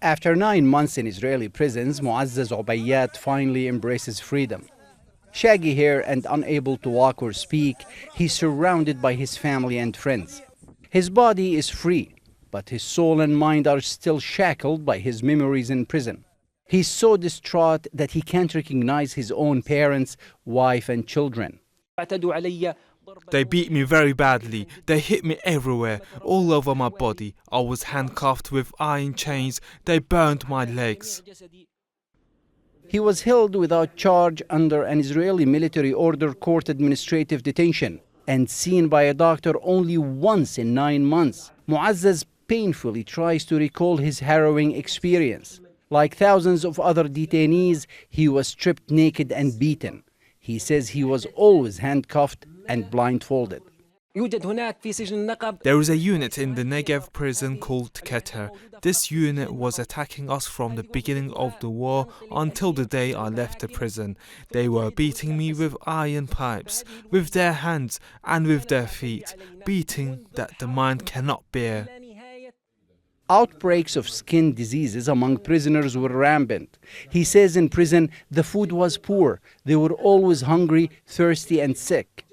After 9 months in Israeli prisons, Muazzaz Ubayyat finally embraces freedom. Shaggy hair and unable to walk or speak, he's surrounded by his family and friends. His body is free, but his soul and mind are still shackled by his memories in prison. He's so distraught that he can't recognize his own parents, wife and children. They beat me very badly. They hit me everywhere, all over my body. I was handcuffed with iron chains. They burned my legs. He was held without charge under an Israeli military order court administrative detention and seen by a doctor only once in 9 months. Muazzaz painfully tries to recall his harrowing experience. Like thousands of other detainees, he was stripped naked and beaten. He says he was always handcuffed and blindfolded. There is a unit in the Negev prison called Keter. This unit was attacking us from the beginning of the war until the day I left the prison. They were beating me with iron pipes, with their hands and with their feet, beating that the mind cannot bear. Outbreaks of skin diseases among prisoners were rampant. He says in prison the food was poor. They were always hungry, thirsty and sick.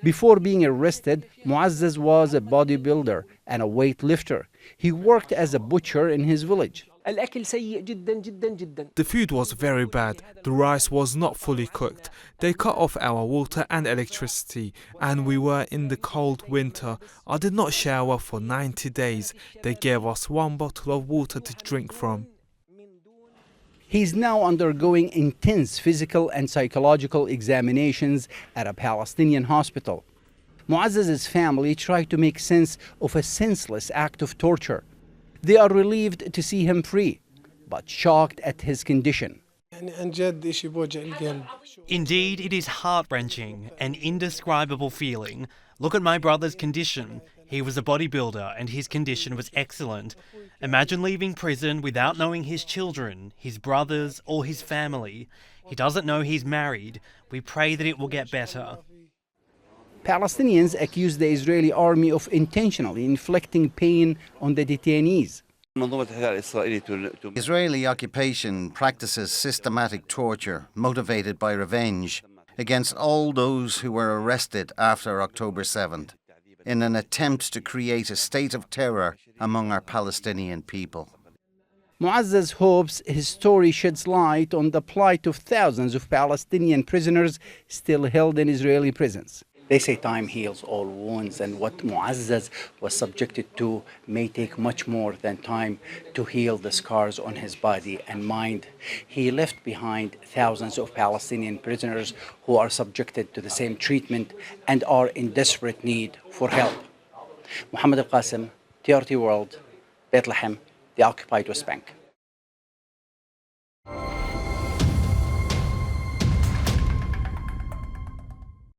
Before being arrested, Muazzaz was a bodybuilder and a weightlifter. He worked as a butcher in his village. The food was very bad. The rice was not fully cooked. They cut off our water and electricity, and we were in the cold winter. I did not shower for 90 days. They gave us 1 bottle of water to drink from. He's now undergoing intense physical and psychological examinations at a Palestinian hospital. Muazzaz's family tried to make sense of a senseless act of torture. They are relieved to see him free, but shocked at his condition. Indeed, it is heart-wrenching, an indescribable feeling. Look at my brother's condition. He was a bodybuilder and his condition was excellent. Imagine leaving prison without knowing his children, his brothers or his family. He doesn't know he's married. We pray that it will get better. Palestinians accuse the Israeli army of intentionally inflicting pain on the detainees. Israeli occupation practices systematic torture motivated by revenge against all those who were arrested after October 7th in an attempt to create a state of terror among our Palestinian people. Muazzaz hopes his story sheds light on the plight of thousands of Palestinian prisoners still held in Israeli prisons. They say time heals all wounds, and what Muazzaz was subjected to may take much more than time to heal the scars on his body and mind. He left behind thousands of Palestinian prisoners who are subjected to the same treatment and are in desperate need for help. Mohammad Al-Kassim, TRT World, Bethlehem, the occupied West Bank.